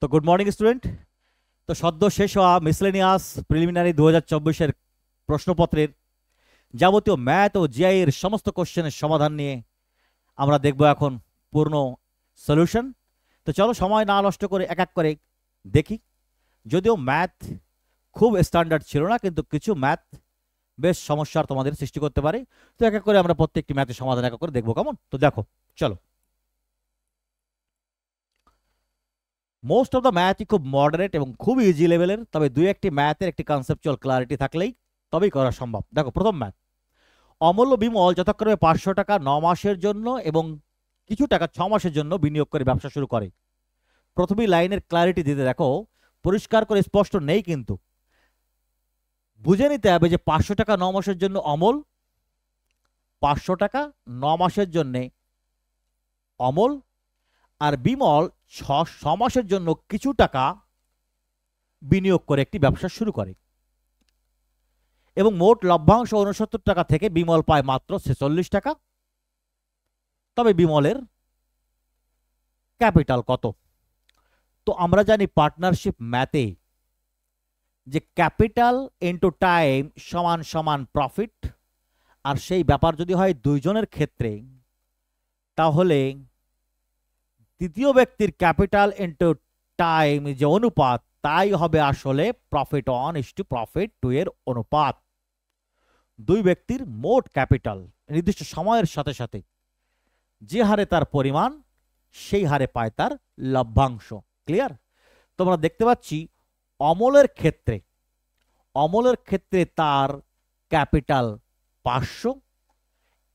তো good morning student. তো সদ্য শেষ হওয়া মিসলেনিয়াস প্রিলিমিনারি 2024-এর প্রশ্নপত্রের যাবতীয় ম্যাথ ও জিআই এর সমস্ত কোশ্চেনের সমাধান নিয়ে আমরা দেখব এখন পূর্ণ সলিউশন। তো চলো সময় না নষ্ট করে এক এক করে দেখি। যদিও ম্যাথ খুব স্ট্যান্ডার্ড ছিল না, কিন্তু কিছু ম্যাথ বেশ সমস্যার তোমাদের সৃষ্টি করতে পারে। তো এক এক করে আমরা প্রত্যেকটি ম্যাথের সমাধান এক এক করে দেখবো, কেমন? তো দেখো, চলো। মোস্ট অফ দ্য ম্যাথই খুব মডারেট এবং খুব ইজি লেভেলের, তবে দুই একটি ম্যাথের একটি কনসেপচুয়াল ক্লারিটি থাকলেই তবেই করা সম্ভব। দেখো, প্রথম ম্যাথ। অমূল্য বিমল যথাক্রমে 500 টাকা 9 মাসের জন্য এবং কিছু টাকা 6 মাসের জন্য বিনিয়োগ করে ব্যবসা শুরু করে। প্রথমেই লাইনের ক্লারিটি দিতে দেখো, পরিষ্কার করে স্পষ্ট নেই, কিন্তু বুঝে নিতে হবে যে 500 টাকা 9 মাসের জন্য অমল, 500 টাকা 9 মাসের জন্যে অমল, আর বিমল 6 মাসের জন্য কিছু টাকা বিনিয়োগ করে একটি ব্যবসা শুরু করে এবং মোট লভ্যাংশ 69 টাকা থেকে বিমল পায় মাত্র 46 টাকা। তবে বিমলের ক্যাপিটাল কত? তো আমরা জানি পার্টনারশিপ ম্যাথে যে ক্যাপিটাল ইনটু টাইম সমান সমান প্রফিট, আর সেই ব্যাপার যদি হয় দুইজনের ক্ষেত্রে, তাহলে তৃতীয় ব্যক্তির ক্যাপিটাল ইনটু টাইম যে অনুপাত, তাই হবে আসলে প্রফিট 1:প্রফিট 2 এর অনুপাত। দুই ব্যক্তির মোট ক্যাপিটাল নির্দিষ্ট সময়ের সাথে সাথে যে হারে তার পরিমাণ, সেই হারে পায় তার লভ্যাংশ। ক্লিয়ার? তোমরা দেখতে পাচ্ছি অমলের ক্ষেত্রে তার ক্যাপিটাল 500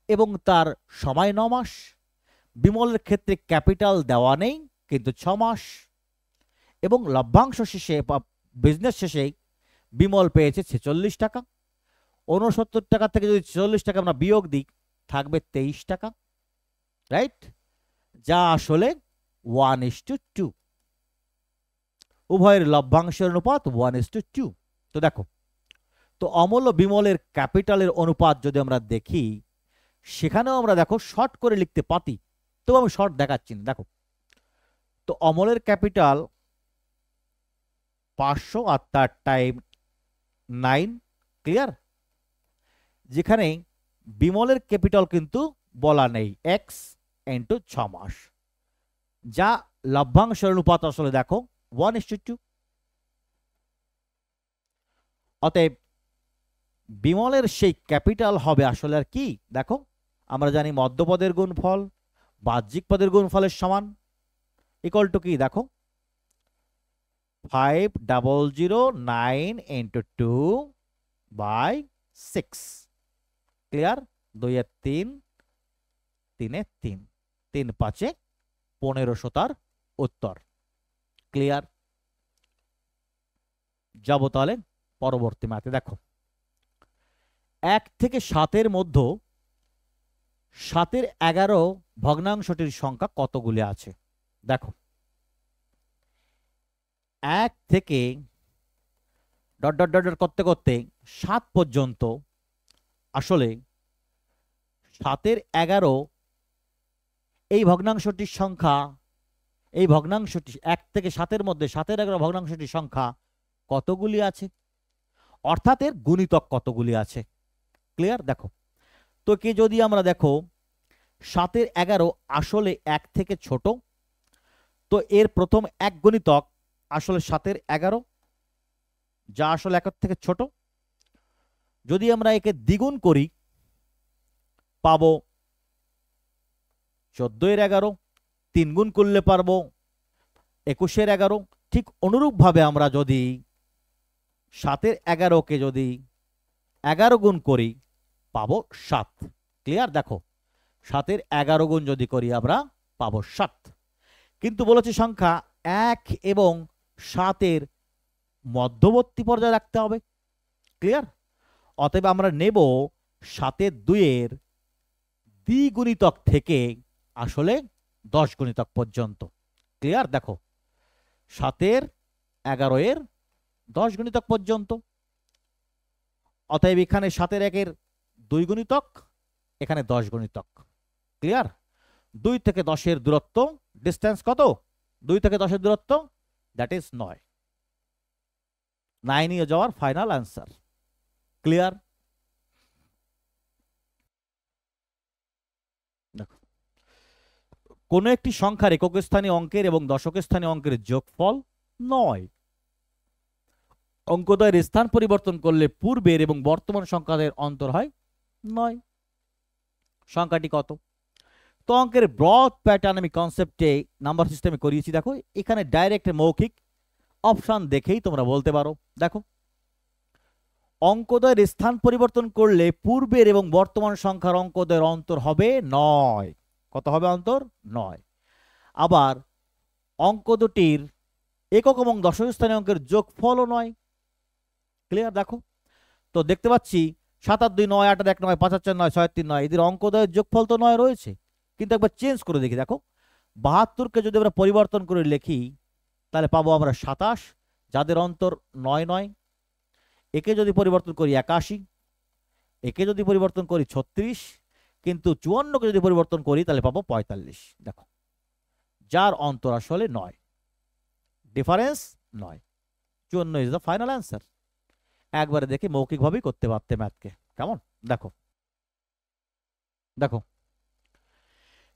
এবং তার সময় 9 মাস। বিমলের ক্ষেত্রে ক্যাপিটাল দেওয়া নেই, কিন্তু 6 মাস, এবং লভ্যাংশ শেষে বা বিজনেস শেষে বিমল পেয়েছে 46 টাকা। 69 টাকা থেকে যদি 46 টাকা আমরা বিয়োগ দিই, থাকবে 23 টাকা, রাইট? যা আসলে 1:2। উভয়ের লভ্যাংশের অনুপাত 1:2। তো দেখো, তো অমল ও বিমলের ক্যাপিটালের অনুপাত যদি আমরা দেখি, সেখানেও আমরা দেখো শর্ট করে লিখতে পারি, তবু আমি শর্ট দেখাচ্ছি না। দেখো, তো অমলের ক্যাপিটাল 500 আর তার টাইম 9। ক্লিয়ার? যেখানে বিমলের ক্যাপিটাল কিন্তু বলা নেই, এক্স ইন্টু 6 মাস, যা লভ্যাংশের অনুপাত আসলে দেখো 1:2। অতএব বিমলের সেই ক্যাপিটাল হবে আসলে আর কি, দেখো আমরা জানি মধ্যপদের গুণফল বাহ্যিক পদের গুণফলের সমান, ইকুয়াল টু কি? দেখো 5009 ইন্টু 2/6। ক্লিয়ার? 2 এর 3, 3 এর 3, 3 5 1500 তার উত্তর। ক্লিয়ার? যাব তাহলে পরবর্তী ম্যাথে। দেখো, 1 থেকে 7-এর মধ্যে 7-এর 11 ভগ্নাংশটির সংখ্যা কতগুলি আছে? দেখো, 1 থেকে ডট ডট ডট করতে করতে 7 পর্যন্ত আসলে 7-এর 11 এই ভগ্নাংশটির সংখ্যা, এই ভগ্নাংশটি 1 থেকে 7-এর মধ্যে 7-এর 11 ভগ্নাংশটির সংখ্যা কতগুলি আছে, অর্থাৎ এর গুণিতক কতগুলি আছে। ক্লিয়ার? দেখো, তো কি যদি আমরা দেখো 7-এর 11 আসলে 1 থেকে ছোট, তো এর প্রথম এক গুণিতক আসলে 7-এর 11, যা আসলে 1 থেকে ছোট। যদি আমরা একে দ্বিগুণ করি, পাবো 14-এর 11, 3 গুণ করলে পারবো 21-এর 11। ঠিক অনুরূপভাবে আমরা যদি 7-এর 11-কে যদি 11 গুণ করি, পাবো 7। ক্লিয়ার? দেখো, 7-এর 11 গুণ যদি করি আমরা পাবো 7, কিন্তু বলেছি সংখ্যা 1 এবং 7-এর মধ্যবর্তী পর্যায়ে রাখতে হবে। ক্লিয়ার? অতএব আমরা নেব 7-এর 2-এর দ্বিগুণিতক থেকে আসলে 10 গুণিতক পর্যন্ত। ক্লিয়ার? দেখো, 7-এর 11-এর 10 গুণিতক পর্যন্ত। অতএব এখানে 7-এর 1-এর 2 গুণিতক, এখানে 10 গুণিতক। ক্লিয়ার? 2 থেকে 10-এর দূরত্ব, ডিস্টেন্স কত? 2 থেকে 10-এর দূরত্ব that is 9। 9 is our final answer. Clear? দেখো, কোন একটি সংখ্যার একক স্থানীয় অঙ্কের এবং দশক স্থানীয় অঙ্কের যোগফল 9। অঙ্কদ্বয়ের স্থান পরিবর্তন করলে পূর্বের এবং বর্তমান সংখ্যাদের অন্তর হয় 9। সংখ্যাটি কত? তো অঙ্কের ব্রড প্যাটার্ন আমি কনসেপ্টে নাম্বার সিস্টেমে করিয়েছি। দেখো এখানে ডাইরেক্ট মৌখিক অপশন দেখেই তোমরা বলতে পারো। দেখো, অঙ্কদ্বয়ের স্থান পরিবর্তন করলে পূর্বের এবং বর্তমান সংখ্যার অঙ্কদ্বয়ের অন্তর হবে 9। কত হবে অন্তর? 9। আবার অঙ্ক দুটির একক এবং দশক স্থানীয় অঙ্কের যোগফলও 9। ক্লিয়ার? দেখো তো দেখতে পাচ্ছি 7 আর 2 9, 8 আর 1 9, 5 আর 4 9, 6 আর 3 9, এদের অঙ্কদ্বয়ের যোগফল তো 9 রয়েছে। কিন্তু একবার চেঞ্জ করে দেখি। দেখো 72কে যদি আমরা পরিবর্তন করে লিখি তাহলে পাবো আমরা 27, যাদের অন্তর 9 9। একে যদি পরিবর্তন করি 81, একে যদি পরিবর্তন করি 36, কিন্তু 54কে যদি পরিবর্তন করি তাহলে পাবো 45। দেখো যার অন্তর আসলে 9, difference 9। 54 is the final answer. একবারে দেখে মৌখিকভাবেই করতে পারতে ম্যাথকে। কেমন? দেখো দেখো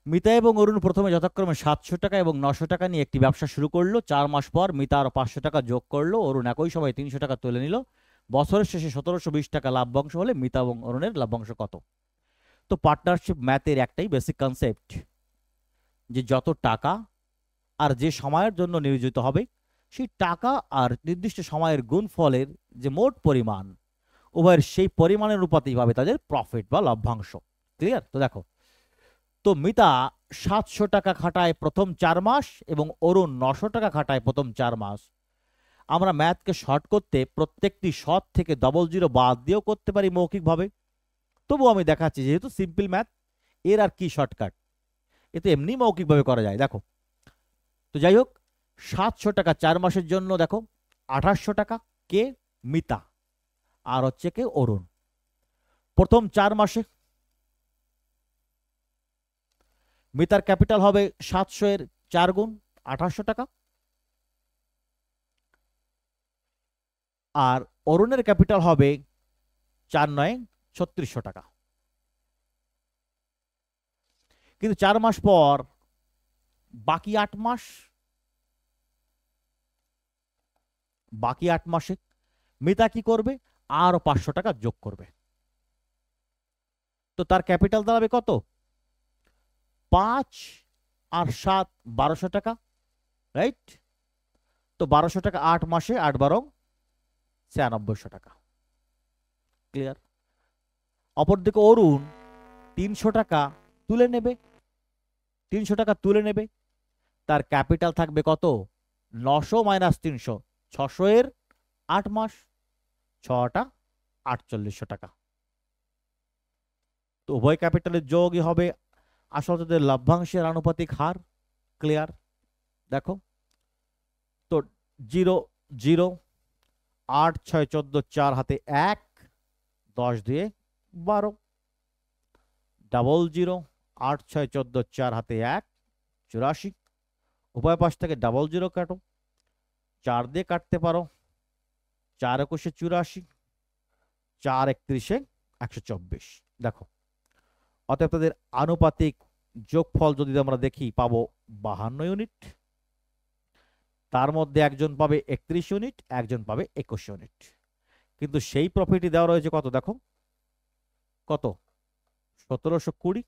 মিতা এবং অরুণ প্রথমে যথাক্রমে 700 টাকা এবং 900 টাকা নিয়ে একটি ব্যবসা শুরু করলো। 4 মাস পর মিতা আরো 500 টাকা যোগ করলো। অরুণ একই সময় 300 টাকা তুলে নিল। বছরের শেষে 1720 টাকা লাভ্যাংশ হলে মিতা এবং অরুণের লাভ্যাংশ কত? তো পার্টনারশিপ ম্যাথের একটাই বেসিক কনসেপ্ট, যে যত টাকা আর যে সময়ের জন্য নিয়োজিত হবে সেই টাকা আর নির্দিষ্ট সময়ের গুণফলের যে মোট পরিমাণ, উভয়ের সেই পরিমাণের অনুপাতেই পাবে তাদের প্রফিট বা লভ্যাংশ। ক্লিয়ার? তো দেখো, তো মিতা 700 টাকা খাটায় প্রথম 4 মাস এবং অরুণ 900 টাকা খাটায় প্রথম 4 মাস। আমরা ম্যাথকে শর্ট করতে প্রত্যেকটি শত থেকে ডবল জিরো বাদ দিয়েও করতে পারি মৌখিকভাবে। তবু আমি দেখাচ্ছি, যেহেতু সিম্পল ম্যাথ, এর আর কি শর্টকাট, এ তো এমনি মৌখিকভাবে করা যায়। দেখো তো যাই হোক, 700 টাকা 4 মাসের জন্য দেখো 2800 টাকা কে? মিতা। আর হচ্ছে কে? অরুণ। প্রথম 4 মাসে মিতার ক্যাপিটাল হবে 700 এর 4 গুণ 2800 টাকা, আর অরুণের ক্যাপিটাল হবে 4 9 3600 টাকা। কিন্তু 4 মাস পর বাকি 8 মাস, বাকি 8 মাসে মিতা কি করবে? আরো 500 টাকা যোগ করবে। তো তার ক্যাপিটাল দাঁড়াবে কত? 5 আর 7 1200 টাকা, রাইট? তো 1200 টাকা 8 মাসে, 8 12 9600 টাকা। ক্লিয়ার? অপরদিকে অরুণ 300 টাকা তুলে নেবে, 300 টাকা তুলে নেবে। তার ক্যাপিটাল থাকবে কত? 900 মাইনাস 300, 600 এর 8 মাস, 6টা 4800 টাকা। তো উভয় ক্যাপিটালের যোগই হবে আসলে তাদের লভ্যাংশের আনুপাতিক হার। ক্লিয়ার? দেখো তো 0 0, 8 6 14, 4 হাতে 1, 10 দিয়ে 12, ডাবল 0, 8 6 14, 4 হাতে 1, 84। উভয় পাশ থেকে ডাবল 0 কাটো, 4 দিয়ে কাটতে পারো, 4 21 84, 4 31 124। দেখো অতএব তাদের আনুপাতিক যোগফল যদি আমরা দেখি পাবো 52 ইউনিট। তার মধ্যে একজন পাবে 31 ইউনিট, একজন পাবে 21 ইউনিট। কিন্তু সেই প্রফিটই দেওয়া রয়েছে কত? দেখো কত? 1720।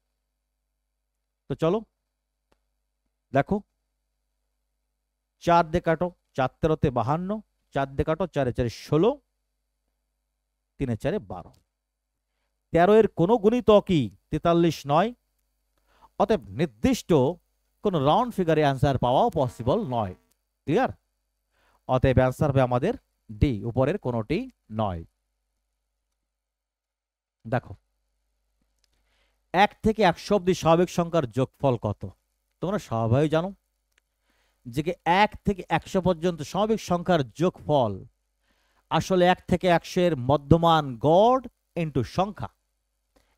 তো চলো দেখো, 4 দিয়ে কাটো, 4 13 52, 4 দিয়ে কাটো, 4 4 16, 3 4 12। 13 এর কোনো গুণিতকই 43 নয়। অতএব নির্দিষ্ট কোন রাউন্ড ফিগারে অ্যান্সার পাওয়াও পসিবল নয়। ক্লিয়ার? অতএব অ্যান্সার হবে আমাদের ডি, উপরের কোনোটি নয়। দেখো 1 থেকে 100 অব্দি স্বাভাবিক সংখ্যার যোগফল কত? তোমরা সবাই জানো যে 1 থেকে 100 পর্যন্ত স্বাভাবিক সংখ্যার যোগফল আসলে 1 থেকে 100 এর মধ্যমান গড় ইনটু সংখ্যা।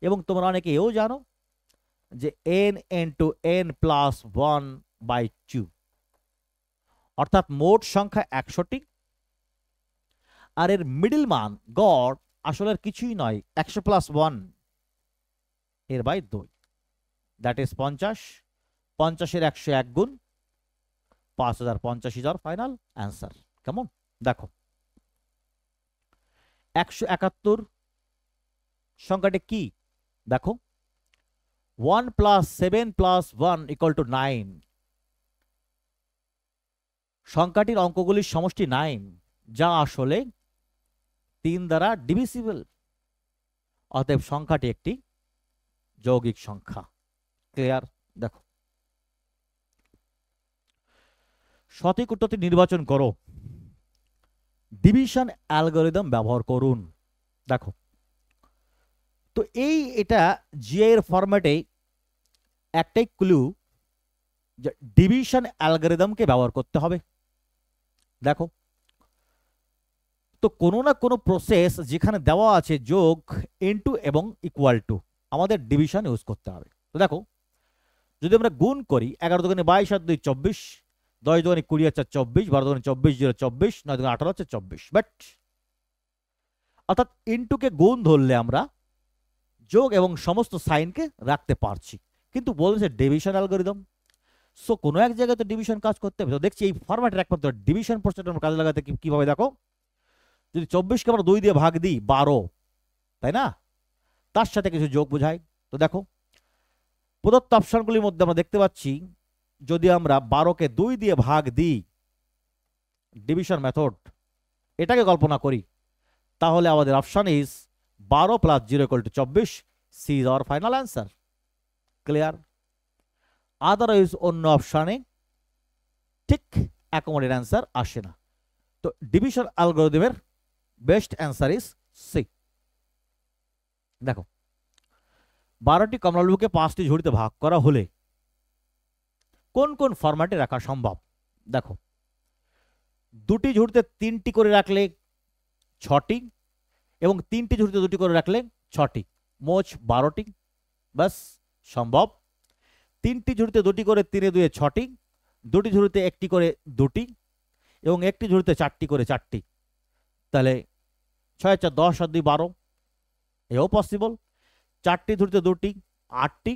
এবং তোমরা অনেকে এও জানো যে n ইনটু n প্লাস 1/2। অর্থাৎ মোট সংখ্যা 100টি, আর এর মিডল মান গড় আসলে কিছুই নয়, 100 প্লাস 1 এর বাই 2, দ্যাট ইজ 50। 50-এর 101 গুণ 5050 ইজ আওয়ার ফাইনাল অ্যান্সার। কেমন? দেখো 171 সংখ্যাটি কি? দেখো 1 প্লাস 7 প্লাস 1 ইকুয়াল টু 9। সংখ্যাটির অঙ্কগুলির সমষ্টি 9, যা আসলে 3 দ্বারা ডিভিজিবল। অতএব সংখ্যাটি একটি যৌগিক সংখ্যা। ক্লিয়ার? দেখো সঠিক উত্তরটি নির্বাচন করো। ডিভিশন অ্যালগরিদম ব্যবহার করুন। দেখো তো এটা জিআই এর ফরম্যাটে একটাই ক্লু যে ডিভিশন অ্যালগরিদমকে ব্যবহার করতে হবে। দেখো তো কোনো না কোনো প্রসেস যেখানে দেওয়া আছে যোগ, ইনটু এবং ইকুয়াল টু, আমাদের ডিভিশন ইউজ করতে হবে। তো দেখো যদি আমরা গুণ করি 11 দুগুণে 22 আর 2 24, 10 দুগুণে 20 আর 24, 12 দুগুণে 24 0 24, 9 দুগুণে 18 হচ্ছে 24। বাট অর্থাৎ ইনটুকে গুণ ধরলে আমরা যোগ এবং সমস্ত সাইনকে রাখতে পারছি, কিন্তু বলছে ডিভিশন অ্যালগরিদম, সো কোনো এক জায়গায় তো ডিভিশন কাজ করতে হবে। তো দেখছি এই ফরম্যাটের একমাত্র ডিভিশন প্রসেসটা আমরা কাজে লাগাতে কিভাবে, দেখো যদি 24কে আমরা 2 দিয়ে ভাগ দিই 12, তাই না, তার সাথে কিছু যোগ বোঝায়। তো দেখো প্রদত্ত অপশনগুলির মধ্যে আমরা দেখতে পাচ্ছি যদি আমরা 12কে 2 দিয়ে ভাগ দিই, ডিভিশন মেথড, এটাকে কল্পনা করি, তাহলে আমাদের option is 12 plus 0 equal to 24, C is our final answer. Clear? Otherwise অন্য অপশনে ঠিক অ্যাকোমোডেট অ্যান্সার আসে না। তো ডিভিশন অ্যালগরিদমের বেস্ট অ্যান্সার ইজ সি। দেখো 12টি কমলালেবুকে 5টি ঝুড়িতে ভাগ করা হলে কোন কোন ফরম্যাটে রাখা সম্ভব? দেখো 2টি ঝুড়িতে 3টি করে রাখলে 6টি, এবং 3টি ঝুড়িতে 2টি করে রাখলে 6টি, মোট 12টি। বাস সম্ভব। 3টি ঝুড়িতে 2টি করে 3 2 6টি, 2টি ঝুড়িতে 1টি করে 2টি, এবং 1টি ঝুড়িতে 4টি করে 4টি, তাহলে 6 4 10 আর 2 12, এও পসিবল। 4টি ঝুড়িতে 2টি 8টি,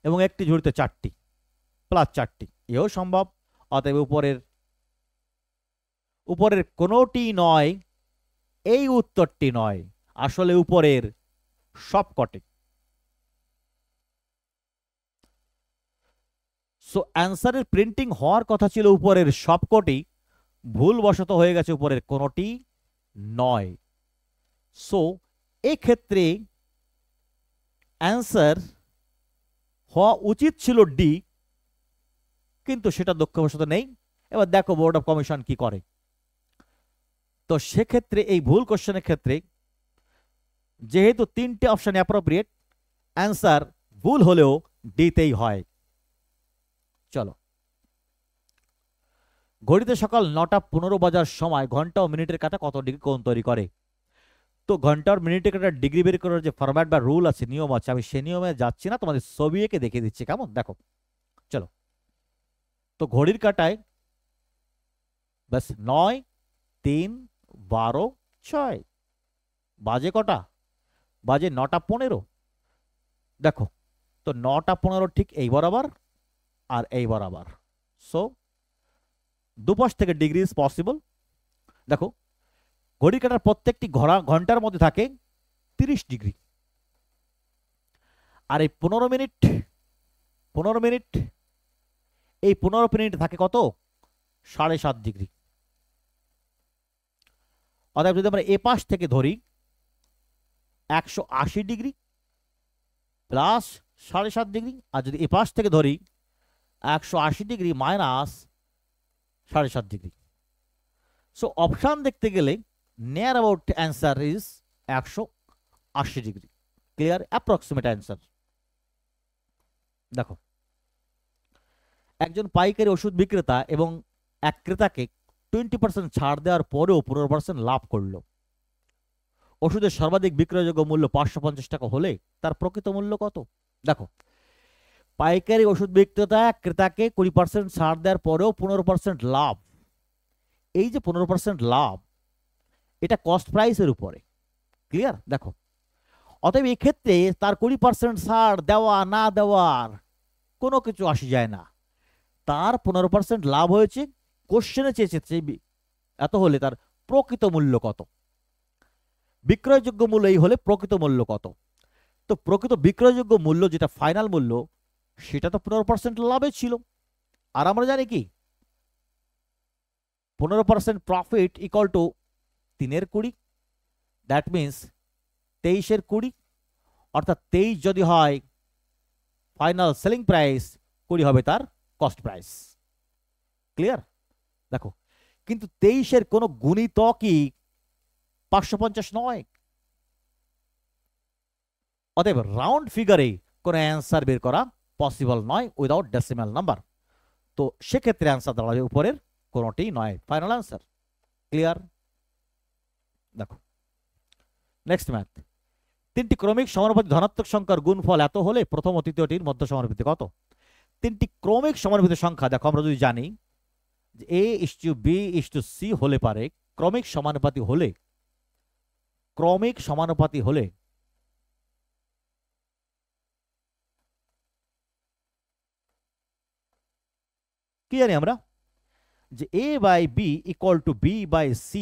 এবং 1টি ঝুড়িতে 4টি প্লাস 4টি, এও সম্ভব। অতএব উপরের কোনোটি নয়, এই উত্তরটি নয়, আসলে উপরের সবকটি। সো অ্যান্সারের প্রিন্টিং হওয়ার কথা ছিল উপরের সবকটি, ভুলবশত হয়ে গেছে উপরের কোনোটি নয়। সো এক্ষেত্রে অ্যান্সার হওয়া উচিত ছিল ডি, কিন্তু সেটা দুঃখবশত নেই। এবার দেখো বোর্ড অফ কমিশন কি করে। তো সেক্ষেত্রে এই ভুল কোশ্চেনের ক্ষেত্রে যেহেতু 3টে অপশন অ্যাপ্রোপ্রিয়েট, অ্যান্সার ভুল হলেও ডিতেই হয়। চলো ঘড়িতে সকাল 9টা 15 বাজার সময় ঘন্টা ও মিনিটের কাঁটা কত ডিগ্রি কোণ তৈরি করে? তো ঘন্টা আর মিনিটের কাঁটা ডিগ্রি বের করার যে ফরম্যাট বা রুল আছে, নিয়ম আছে, আমি সে নিয়মে যাচ্ছি না, তোমাদের ছবি এঁকে দেখিয়ে দিচ্ছি। কেমন? দেখো চলো। তো ঘড়ির কাঁটায় ব্যাস 9 3 12 6 বাজে কটা? বাজে 9টা 15। দেখো তো 9টা 15 ঠিক এই বরাবর আর এই বরাবর, সো দুপাশ থেকে ডিগ্রি ইজ পসিবল। দেখো ঘড়ির কাঁটার প্রত্যেকটি ঘন্টার মধ্যে থাকে 30 ডিগ্রি, আর এই 15 মিনিট এই 15 মিনিট থাকে কত? 7.5 ডিগ্রি। অর্থাৎ যদি আমরা এ পাশ থেকে ধরি 180 ডিগ্রি প্লাস 7.5 ডিগ্রি, আর যদি এ পাশ থেকে ধরি 180 degree minus 7.5 degree. So option দেখতে গেলে near about answer is 180 degree. Clear? Approximate answer. দেখো একজন পাইকারি ওষুধ বিক্রেতা এবং এক ক্রেতাকে 20% ছাড় দেওয়ার পরেও 15% লাভ করলো। ওষুধের সর্বাধিক বিক্রয়যোগ্য মূল্য 550 টাকা হলে তার প্রকৃত মূল্য কত? দেখো পাইকারি ওষুধ বিক্রেতা ক্রেতাকে 20% ছাড় দেওয়ার পরেও 15% লাভ এই যে 15% লাভ, এটা কস্ট প্রাইসের উপরে। ক্লিয়ার? দেখো, অতএব এই ক্ষেত্রে তার 20% ছাড় দেওয়া না দেওয়ার কোনো কিছু আসে যায় না। তার 15% লাভ হয়েছে, কোশ্চেনে চেয়েছে এত হলে তার প্রকৃত মূল্য কত, বিক্রয়যোগ্য মূল্য এই হলে প্রকৃত মূল্য কত। তো প্রকৃত বিক্রয়যোগ্য মূল্য যেটা ফাইনাল মূল্য, সেটা তো 15% লাভে ছিল। আর আমরা জানি কি 15% profit equal to 3/20, that means 23/20, অর্থাৎ 23 যদি হয় ফাইনাল সেলিং প্রাইস, 20 হবে তার কস্ট প্রাইস। ক্লিয়ার? দেখো, কিন্তু 23-এর কোনো গুণিতকই 550 নয়। অতএব রাউন্ড ফিগারে কোনো অ্যান্সার বের করা পসিবল নয় উইদাউট ডেসিমাল নাম্বার। তো সেক্ষেত্রে অ্যান্সার দাঁড়াবে উপরের কোনোটি নয়, ফাইনাল অ্যান্সার। ক্লিয়ার? দেখো নেক্সট ম্যাথ। 3টি ক্রমিক সমানুপাতিক ধনাত্মক সংখ্যার গুণফল এত হলে প্রথম ও তৃতীয়টির মধ্য সমানুপাতিক কত? 3টি ক্রমিক সমানুপাতিক সংখ্যা, দেখো আমরা যদি জানি যে A:B:C হলে পারে ক্রমিক সমানুপাতি হলে কি জানি আমরা যে A/B = B/C,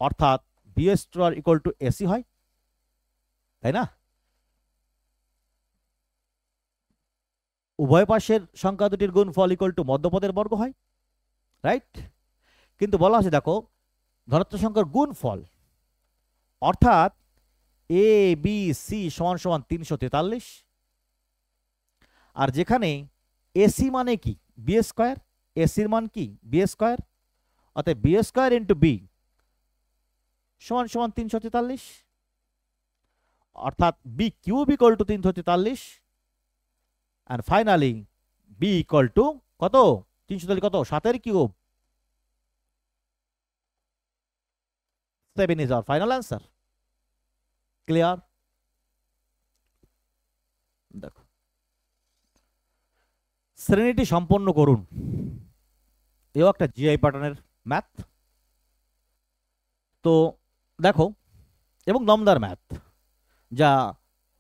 অর্থাৎ B² = AC হয়, তাই না? উভয় পাশের সংখ্যা দুটির গুণফল = মধ্যপদের বর্গ হয়, রাইট? কিন্তু বলা আছে দেখো ধনাত্মক সংখ্যার গুণফল, অর্থাৎ ABC = 343, আর যেখানে AC মানে কি B², AC-র মান কি B², অতএব B² × B = 343, অর্থাৎ B³ = 343, and finally B = কত? 343 কত? 7-এর cube, 7 is our final answer. Clear? দেখো শ্রেণীটি সম্পন্ন করুন, এও একটা জিআই প্যাটার্নের ম্যাথ। তো দেখো, এবং দমদার ম্যাথ, যা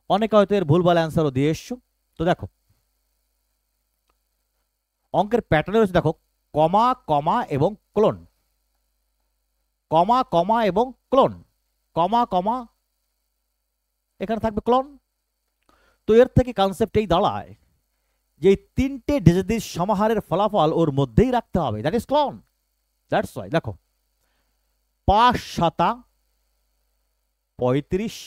অনেকে হয়তো এর ভুলভাল অ্যান্সারও দিয়ে এসছো। তো দেখো অঙ্কের প্যাটার্নে হচ্ছে, দেখো কমা কমা এবং ক্লোন, কমা কমা এবং ক্লোন, কমা কমা, এখানে থাকবে ক্লোন। তো এর থেকে কনসেপ্ট এই দাঁড়ায় যে 3টে ডিজিটের সমাহারের ফলাফল ওর মধ্যেই রাখতে হবে, that is clone. That's why দেখো 5 × 35,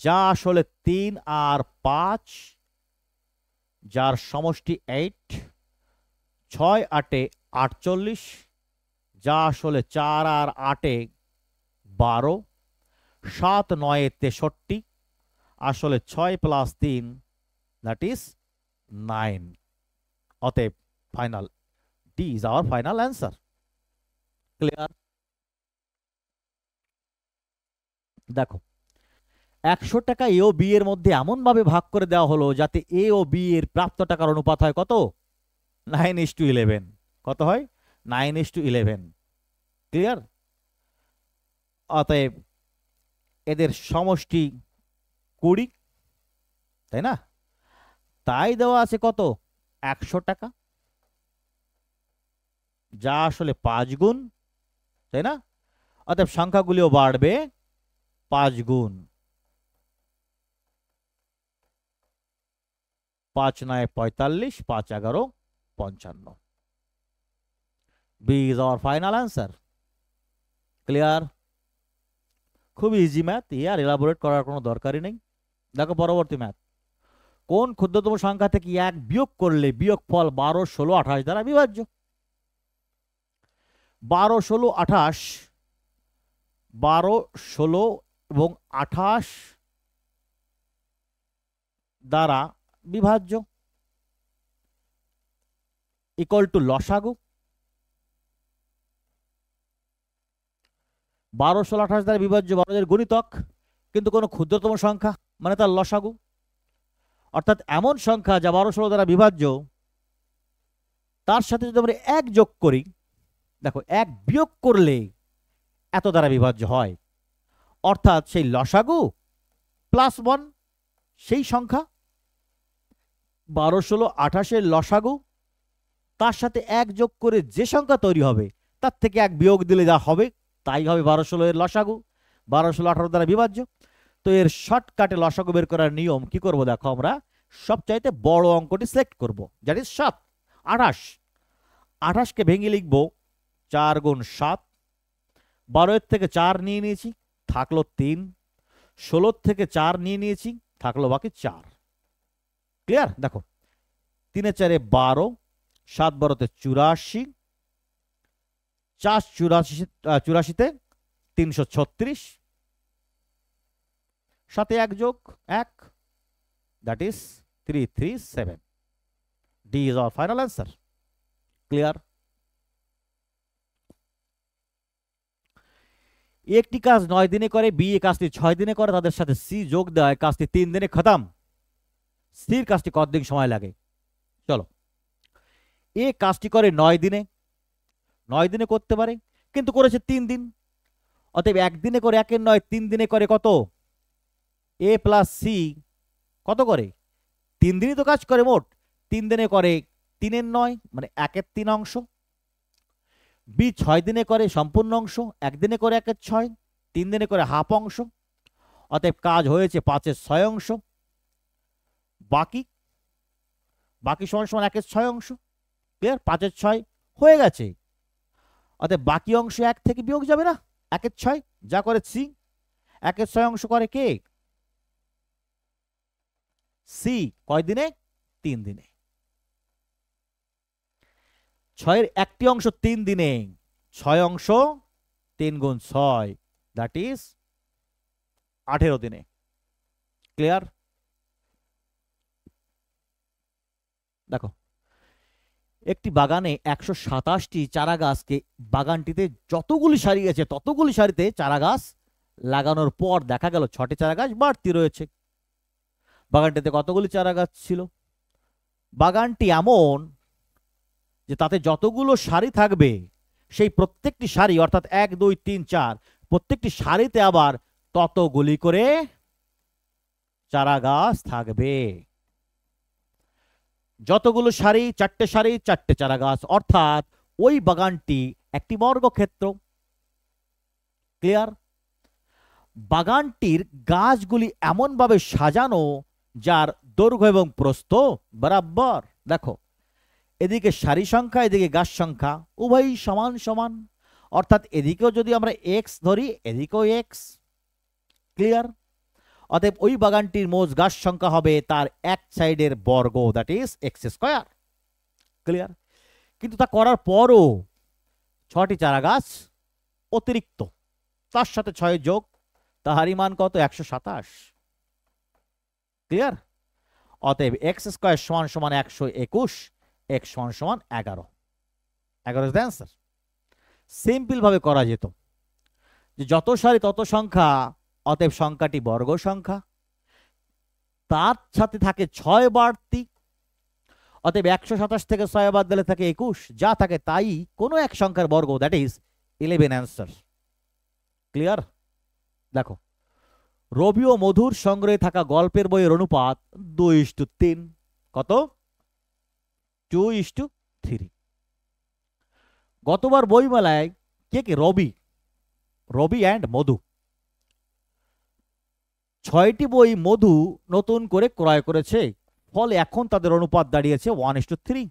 যা আসলে 3 আর 5, যার সমষ্টি 8, 6 × 8 = 48, যা আসলে 4 আর 8 = 12, 7 × 9 = 63, আসলে 6 + 3 দ্যাট ইজ 9। অতএব final D is our final answer. Clear? দেখো 100 টাকা এ ও বি এর মধ্যে এমন ভাবে ভাগ করে দেওয়া হলো যাতে এ ও বি এর প্রাপ্ত টাকার অনুপাত হয় কত? 9:11। কত হয়? 9:11। ক্লিয়ার? অতএব এদের সমষ্টি 20, তাই না? তাই দেওয়া আছে কত? 100 টাকা, যা আসলে 5 গুণ, তাই না? অতএব সংখ্যাগুলিও বাড়বে 5 গুণ। 5 × 9 = 45, 5 × 11 = 55। B is our final answer. Clear? খুব ইজি ম্যাথ, আর এলাবোরেট করার কোনো দরকারই নেই। দেখো পরবর্তী ম্যাথ। কোন ক্ষুদ্রতম সংখ্যা থেকে 1 বিয়োগ করলে বিয়োগফল 12, 16, 28 দ্বারা বিভাজ্য? 12, 16, 28, 12, 16 এবং 28 দ্বারা বিভাজ্য = লসাগু। 12, 16, 28 দ্বারা বিভাজ্য 12 গুণিতক, কিন্তু কোনো ক্ষুদ্রতম সংখ্যা মানে তার লসাগু, অর্থাৎ এমন সংখ্যা যা 12, 16 দ্বারা বিভাজ্য তার সাথে যদি আমরা 1 যোগ করি, দেখো 1 বিয়োগ করলে এত দ্বারা বিভাজ্য হয়, অর্থাৎ সেই লসাগু +1 সেই সংখ্যা 12, 16, 28 লসাগু, তার সাথে 1 যোগ করে যে সংখ্যা তৈরি হবে তার থেকে 1 বিয়োগ দিলে যা হবে তাই হবে 12, 16 এর লসাগু, 12, 16, 18 দ্বারা বিভাজ্য। তো এর শর্টকাটে লসাগু বের করার নিয়ম কি করব, দেখো আমরা সবচাইতে বড় অঙ্কটি সিলেক্ট করব, দ্যাট ইজ 7, 28। 28 কে ভেঙে লিখব 4 গুণ 7, 12 এর থেকে 4 নিয়ে নিয়েছি, থাকলো 3, 16 থেকে 4 নিয়ে নিয়েছি, থাকলো বাকি 4। ক্লিয়ার? দেখো 3 এ 4 এ 12, 7 12 84, 4 84 তে 336, সাথে 1 যোগ 1, that is 337। D is our final answer. Clear? একটি কাজ 9 দিনে করে, বি এই কাজটি 6 দিনে করে, তাদের সাথে সি যোগ দেয়, কাজটি 3 দিনে খতম। সির কাজটি কতদিন সময় লাগে? চলো, এ কাজটি করে 9 দিনে, 9 দিনে করতে পারে কিন্তু করেছে 3 দিন, অতএব 1 দিনে করে 1 এর 9, 3 দিনে করে কত? এ প্লাস সি কত করে? 3 দিনই তো কাজ করে, মোট 3 দিনে করে 3 এর 9 মানে 1 এর 3 অংশ। বি 6 দিনে করে সম্পূর্ণ অংশ, 1 দিনে করে 1 এর 6, 3 দিনে করে হাফ অংশ, অতএব কাজ হয়েছে 5 এর 6 অংশ। বাকি সমান সমান 1 এর 6 অংশ। ক্লিয়ার? 5 এর 6 হয়ে গেছে, অতএব বাকি অংশ 1 থেকে বিয়োগ যাবে না, 1 এর 6 যা করে সি। 1 এর 6 অংশ করে কে? সি। কয় দিনে? 3 দিনে। 6 এর একটি অংশ 3 দিনে, 6 অংশ 3 গুণ 6, দ্যাট ইজ 18 দিনে। ক্লিয়ার? দেখো একটি বাগানে 127টি চারা গাছকে, বাগানটিতে যতগুলি সারি আছে ততগুলি সারিতে চারা গাছ লাগানোর পর দেখা গেল 6টি চারা গাছ বাড়তি রয়েছে। বাগানটিতে কতগুলি চারা গাছ ছিল? বাগানটি এমন যে তাতে যতগুলো সারি থাকবে সেই প্রত্যেকটি সারি, অর্থাৎ 1 2 3 4, প্রত্যেকটি সারিতে আবার ততগুলি করে চারা গাছ থাকবে। যতগুলো সারি, 4টে সারি 4টে চারা গাছ, অর্থাৎ ওই বাগানটি একটি বর্গক্ষেত্র। ক্লিয়ার? বাগানটির গাছগুলি এমনভাবে সাজানো যার দৈর্ঘ্য এবং প্রস্থ বরাবর। দেখো এদিকে সারি সংখ্যা, এদিকে গাছ সংখ্যা উভয়ই সমান সমান, অর্থাৎ এদিকেও যদি আমরা এক্স ধরি এদিকেও এক্স। ক্লিয়ার? অতএব ওই বাগানটির মোট গাছ সংখ্যা হবে তার এক সাইডের বর্গ, that is x square. Clear? কিন্তু তা করার পরও 6টি চারা গাছ অতিরিক্ত, তার সাথে 6 যোগ, তাহারই মান কত? 127। ক্লিয়ার? অতএব এক্স স্কয়ার সমান সমান 121, এক্স সমান সমান 11। 11 ইজ দ্য অ্যান্সার। সিম্পল ভাবে করা যেত যে যত সারি তত সংখ্যা, অতএব সংখ্যাটি বর্গ সংখ্যা, তার সাথে থাকে 6 বাড়তি, অতএব 127 থেকে 6 বাদ দিলে থাকে 21, যা থাকে তাই কোনো এক সংখ্যার বর্গ, দ্যাট ইজ 11 অ্যান্সার। ক্লিয়ার? দেখো রবি ও মধুর সংগ্রহে থাকা গল্পের বইয়ের অনুপাত 2:3। কত? 2:3। গতবার বইমেলায় কে কে? রবি অ্যান্ড মধু 6টি বই মধু নতুন করে ক্রয় করেছে, ফলে এখন তাদের অনুপাত দাঁড়িয়েছে 1:3।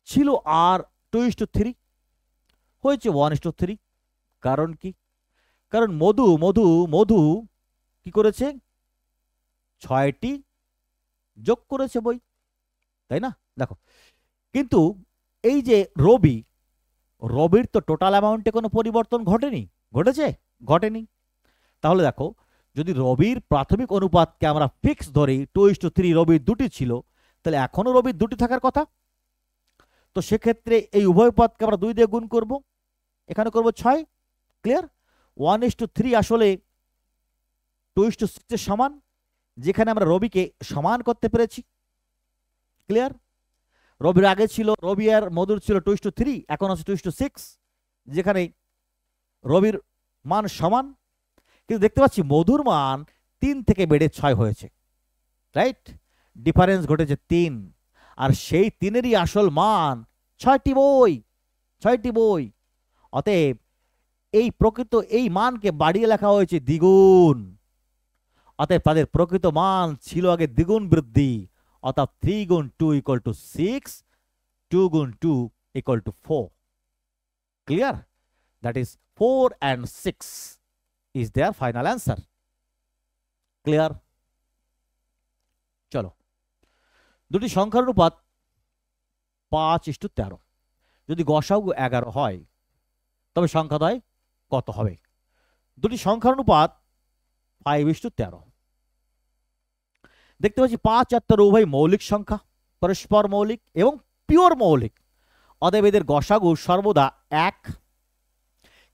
ছিল আর 2:3, হয়েছে 1:3। কারণ কি? কারণ মধু কি করেছে? 6টি যোগ করেছে বই, তাই না? দেখো কিন্তু এই যে রবির তো টোটাল অ্যামাউন্টে কোনো পরিবর্তন ঘটেনি, ঘটেছে? ঘটেনি। তাহলে দেখো যদি রবির প্রাথমিক অনুপাতকে আমরা ফিক্স ধরি 2:3, রবির 2টি ছিল, তাহলে এখনো রবির 2টি থাকার কথা। তো সেক্ষেত্রে এই উভয় পদকে আমরা 2 দিয়ে গুণ করব, এখানে করব 6। ক্লিয়ার? 1:3 আসলে 2:6 এর সমান, যেখানে আমরা রবিকে সমান করতে পেরেছি। ক্লিয়ার? রবির আগে ছিল, রবি আর মধুর ছিল 2:3, এখন আছে 2:6, যেখানে রবির মান সমান, কিন্তু দেখতে পাচ্ছি মধুর মান 3 থেকে বেড়ে 6 হয়েছে, রাইট? ডিফারেন্স ঘটেছে 3, আর সেই 3-এরই আসল মান 6টি বই, 6টি বই। অতএব এই প্রকৃত এই মানকে বাড়িয়ে লেখা হয়েছে দ্বিগুণ। অতএব তাদের প্রকৃত মান ছিল আগে দ্বিগুণ বৃদ্ধি, অর্থাৎ 3 গুণ 2 = 6, 2 গুণ 2 = 4। Clear? That is 4 and 6 is their final answer. Clear? চলো, দুটি সংখ্যার অনুপাত 5:13। যদি গসাগু 11 হয় তবে সংখ্যাদ্বয় কত হবে? দুটি সংখ্যার অনুপাত 5:13। দেখতে পাচ্ছি 5 আর 13 উভয় মৌলিক সংখ্যা, পরস্পর মৌলিক এবং পিওর মৌলিক। অতএব এদের গসাগু সর্বদা 1,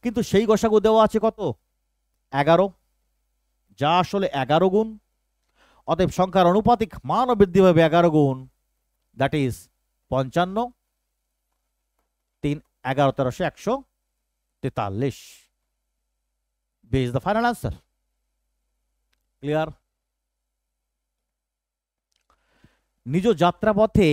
কিন্তু সেই গসাগু দেওয়া আছে কত? 11, যা আসলে 11 গুণ। অতএব সংখ্যার অনুপাতিক মানও বৃদ্ধি পাবে 11 গুণ, that is 55। 3, 11, 13, 143। B is the final answer. Clear? নিজ যাত্রাপথে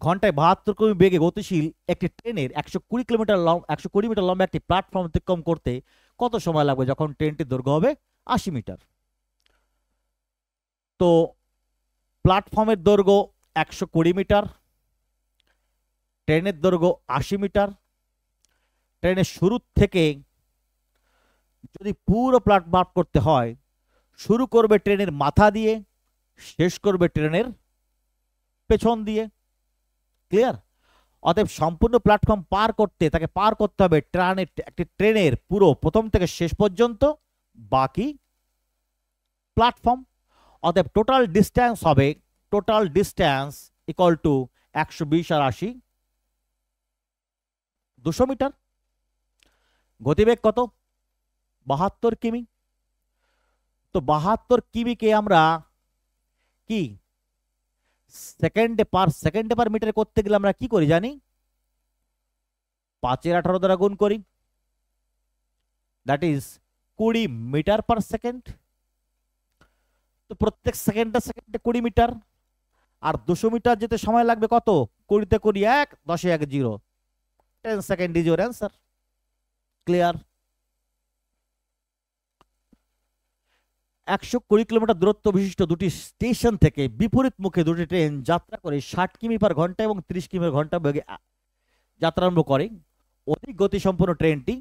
ঘন্টায় 72 কিমি বেগে গতিশীল একটি ট্রেনের 120 মিটার লম্বা একটি প্ল্যাটফর্ম অতিক্রম করতে কত সময় লাগবে যখন ট্রেনটির দৈর্ঘ্য হবে 80 মিটার? তো প্ল্যাটফর্মের দৈর্ঘ্য 120 মিটার, ট্রেনের দৈর্ঘ্য 80 মিটার। ট্রেনের শুরু থেকে যদি পুরো প্ল্যাটফর্ম করতে হয়, শুরু করবে ট্রেনের মাথা দিয়ে, শেষ করবে ট্রেনের পেছন দিয়ে। ক্লিয়ার? অতএব সম্পূর্ণ প্ল্যাটফর্ম পার করতে তাকে পার করতে হবে একটি ট্রেনের পুরো প্রথম থেকে শেষ পর্যন্ত বাকি প্ল্যাটফর্ম। অতএব টোটাল ডিস্টেন্স হবে, টোটাল ডিস্টেন্স ইকুয়াল টু 120 আর 80, 200 মিটার। গতিবেগ কত? 72 কিমি। তো 72 কিমিকে আমরা কি সেকেন্ডে পার মিটার করতে গেলে আমরা কি করি জানি? 5 এর 18 দ্বারা গুণ করি, that is 20 metre per second. তো প্রত্যেক সেকেন্ডে 20 মিটার, আর 200 মিটার যেতে সময় লাগবে কত? 20 তে 1, 10 এ 1 0, 10 second is your answer. Clear? 120 kilometre দূরত্ব বিশিষ্ট দুটি স্টেশন থেকে বিপরীত মুখে দুটি ট্রেন যাত্রা করে 60 কিমি পার ঘন্টা এবং 30 কিমি পার ঘন্টা বেগে যাত্রা আরম্ভ করে। অধিক গতিসম্পন্ন ট্রেনটি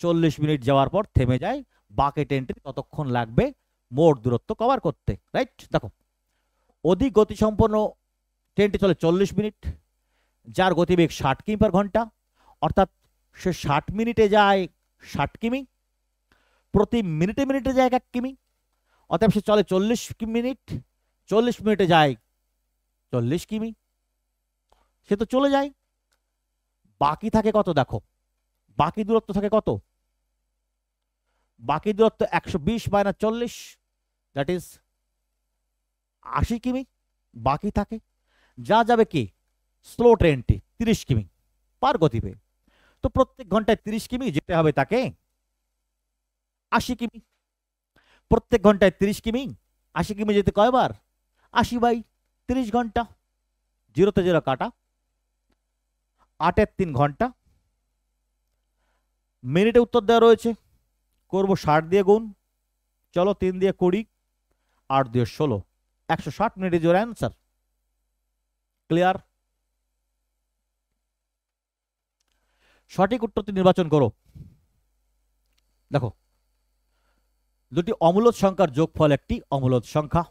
40 মিনিট যাওয়ার পর থেমে যায়, বাকি ট্রেনটি ততক্ষণ লাগবে মোট দূরত্ব কভার করতে, রাইট? দেখো, অধিক গতিসম্পন্ন ট্রেনটি চলে 40 মিনিট, যার গতিবেগ 60 কিমি পার ঘন্টা, অর্থাৎ সে 60 মিনিটে যায় 60 কিমি, প্রতি মিনিটে মিনিটে যায় 1 কিমি। অতএব সে চলে 40 মিনিট, 40 মিনিটে যায় 40 কিমি, সে তো চলে যায়। বাকি থাকে কত? দেখো, বাকি দূরত্ব থাকে কত? বাকি দূরত্ব 120 - 40, দ্যাট ইজ 80 কিমি বাকি থাকে, যা যাবে কি স্লো ট্রেনটি 30 কিমি পার গতিবেগ। তো প্রত্যেক ঘন্টায় 30 কিমি যেতে হবে তাকে 80 কিমি। প্রত্যেক ঘন্টায় 30 কিমি, 80 কিমি যেতে কয়বার? 80/30 ঘন্টা। 0 তে 0 কাটা, 8 এর 3 ঘন্টা। মিনিটে উত্তর দেওয়া রয়েছে, করব 60 দিয়ে গুণ। চলো, 3 দিয়ে 20, 8 দিয়ে 16, 160 minute is your answer. Clear? সঠিক উত্তরটি নির্বাচন করো। দেখো, দুটি অমূলদ সংখ্যার যোগফল একটি অমূলদ সংখ্যা।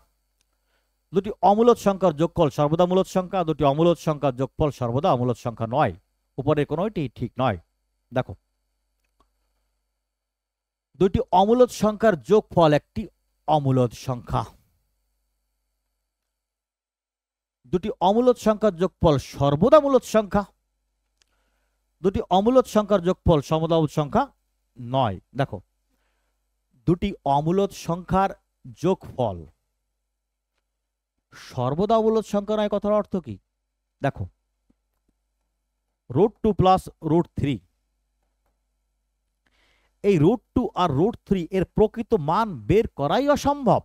দুটি অমূলদ সংখ্যার যোগফল সর্বদা মূলদ সংখ্যা, দুটি অমূলদ সংখ্যার যোগফল সর্বদা অমূলদ সংখ্যা নয়। উপরের কোনোটি ঠিক নয়। দেখো, দুটি অমূলদ সংখ্যার যোগফল একটি অমূলদ সংখ্যা। দুটি অমূলদ সংখ্যার যোগফল সর্বদা মূলদ সংখ্যা। দুটি অমূলদ সংখ্যার যোগফল সর্বদা মূলদ সংখ্যা নয়। দেখো, দুটি অমূলদ সংখ্যার যোগফল সর্বদা অমূলদ সংখ্যা নয়, কথার অর্থ কি? দেখো √2 প্লাস √3, এই √2 আর √3 এর প্রকৃত মান বের করাই অসম্ভব,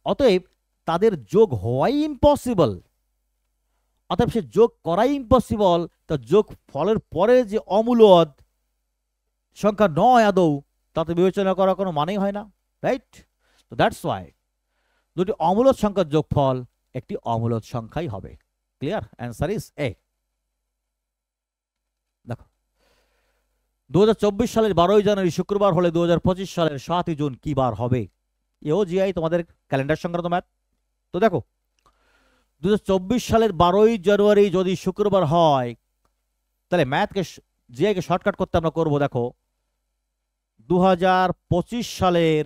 অতএব তাদের যোগ হওয়াই ইম্পসিবল। অতএব সে যোগ করাই ইম্পসিবল, তা যোগ ফলের পরে যে অমূলদ সংখ্যা নয় আদৌ, তাতে বিবেচনা করা কোনো মানেই হয় না, রাইট? তো দ্যাটস ওয়াই দুটি অমূলদ সংখ্যার যোগফল একটি অমূলদ সংখ্যাই হবে। ক্লিয়ার? Answer is a. দেখো 2024 সালের 12ই জানুয়ারি শুক্রবার হলে 2025 সালের 7ই জুন কি বার হবে? এও জিআই তোমাদের ক্যালেন্ডার সংক্রান্ত ম্যাথ। তো দেখো 2024 সালের 12ই জানুয়ারি যদি শুক্রবার হয়, তাহলে ম্যাথকে জিআইকে শর্টকাট করতে আমরা করব, দেখো 2025 সালের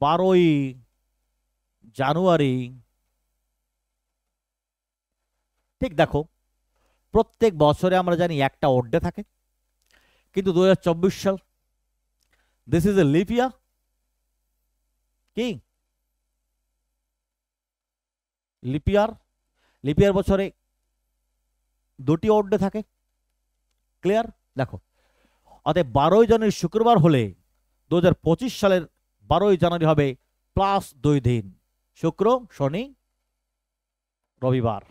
12ই জানুয়ারি, ঠিক দেখো প্রত্যেক বছরে আমরা জানি একটা ওড ডে থাকে, কিন্তু 2024 সাল, দিস ইজ এ লিপ ইয়ার, কি লিপ ইয়ার? লিপ ইয়ার বছরে দুটি ওড ডে থাকে। ক্লিয়ার? দেখো অতএব 12ই জানুয়ারি শুক্রবার হলে 2025 সালের 12ই জানুয়ারি হবে প্লাস 2 দিন, শুক্র, শনি, রবিবার।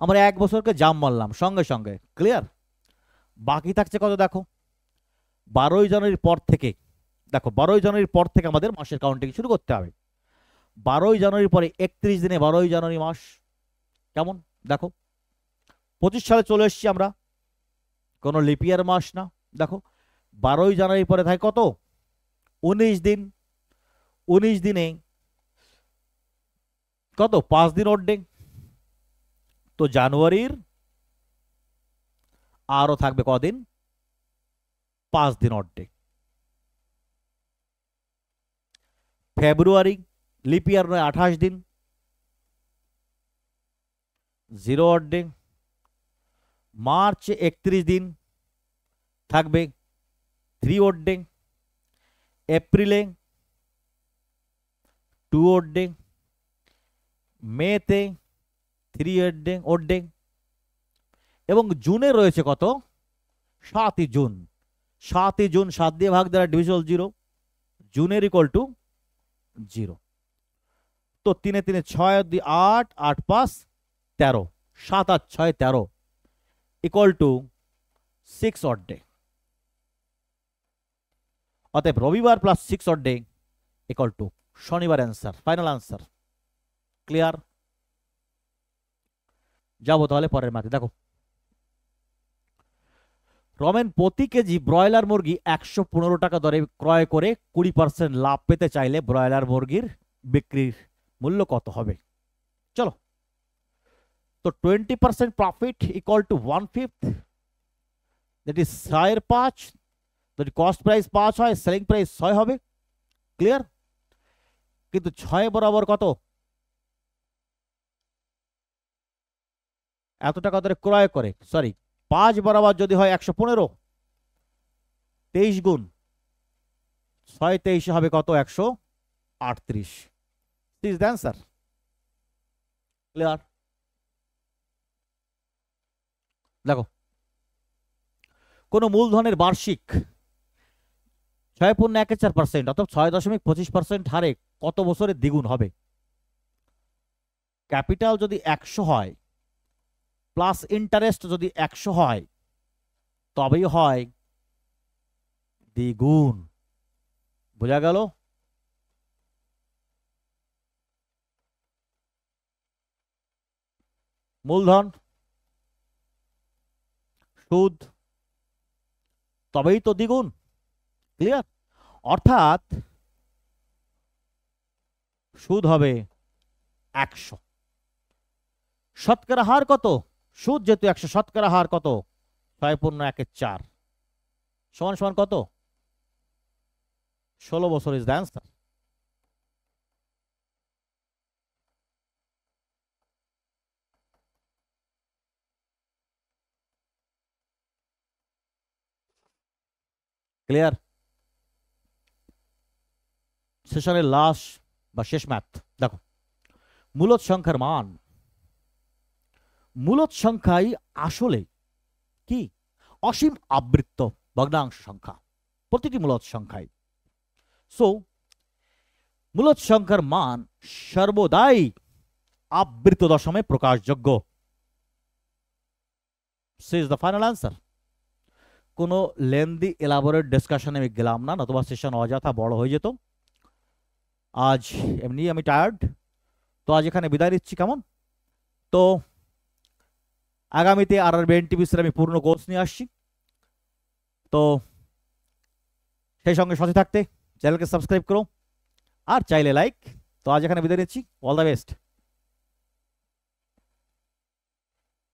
আমরা এক বছরকে জাম মারলাম সঙ্গে সঙ্গে। ক্লিয়ার? বাকি থাকছে কত? দেখো 12ই জানুয়ারির পর থেকে, দেখো 12ই জানুয়ারির পর থেকে আমাদের মাসের কাউন্টিং শুরু করতে হবে। 12ই জানুয়ারির পরে 31 দিনে 12ই জানুয়ারি মাস। কেমন? দেখো 25 সালে চলে এসেছি আমরা, কোনো লিপিয়ার মাস না। দেখো 12ই জানুয়ারির পরে থাকে কত? 19 দিন। 19 দিনে কত? 5 দিন ওড ডে। তো জানুয়ারির আরো থাকবে কদিন? 5 দিন ওড ডে। ফেব্রুয়ারি লিপিয়ার নয়, 28 দিন, 0 ওড ডে। মার্চ 31 দিন, থাকবে 3 ওড ডে। এপ্রিলে 2 ওড ডে। মেতে 3 ওড ডে। এবং জুনে রয়েছে কত? 7ই জুন। 7ই জুন 7 দিয়ে ভাগ দ্বারা ডিভিজিবল 0, জুনের ইকুয়াল টু 0। তো 3 3 6 2 8, 8 5 13, 7 8 6 13 ইকুয়াল টু 6 ওড ডে। অতএব রবিবার plus 6 odd day equal to শনিবার। Answer, final answer. ক্লিয়ার? যাবো তাহলে পরের ম্যাথে। দেখো রমেন প্রতি কেজি ব্রয়লার মুরগি 115 টাকা দরে ক্রয় করে 20% লাভ পেতে চাইলে ব্রয়লার মুরগির বিক্রির মূল্য কত হবে? চলো, তো 20% profit equal to 1/5, that is 6 এর 5, যদি কস্ট প্রাইস 5 হয়, সেলিং প্রাইস 6 হবে। ক্লিয়ার? কিন্তু 6 বরাবর কত? এত টাকা ধরে ক্রয় করে, সরি 5 বরাবর যদি হয় 115, 23 গুণ 6 23 হবে কত? 138। This is the answer. Clear? দেখো কোন মূলধনের বার্ষিক 6.14% অর্থাৎ 6.25% হারে কত বছরে দ্বিগুণ হবে? ক্যাপিটাল যদি 100 হয় প্লাস ইন্টারেস্ট যদি 100 হয়, তবেই হয় দ্বিগুণ। বোঝা গেল? মূলধন, সুদ, তবেই তো দ্বিগুণ। ক্লিয়ার? অর্থাৎ সুদ হবে 100। শতকরা হার কত? সুদ যেহেতু 100, শতকরা হার কত? 6.14 সমান সমান কত? 16 বছর ইজ দ্য অ্যান্সার। ক্লিয়ার? সেশনের লাস্ট বা শেষ ম্যাথ। দেখো মূলদ সংখ্যার মান মূলদ সংখ্যাই আসলে কি অসীম আবৃত্ত ভগ্নাংশ সংখ্যা, প্রতিটি মূলদ সংখ্যায়। সো মূলদ সংখ্যার মান সর্বদাই আবৃত্ত দশমে প্রকাশযোগ্য। সে ইজ দ্য ফাইনাল আনসার। কোনো লেন্দি এলাবোরেট ডিসকাশনে আমি গেলাম না, নতুবা সেশন অযথা বড় হয়ে যেত। আজ এমনি আমি টায়ার্ড, তো আজ এখানে বিদায় নিচ্ছি। কেমন? তো আগামীতে আরআরবি এনটিপিসির আমি পূর্ণ কোর্স নিয়ে আসছি, তো সেই সঙ্গে সাথে থাকতে চ্যানেলকে সাবস্ক্রাইব করো, আর চাইলে লাইক। তো আজ এখানে বিদায় নিচ্ছি। All the best.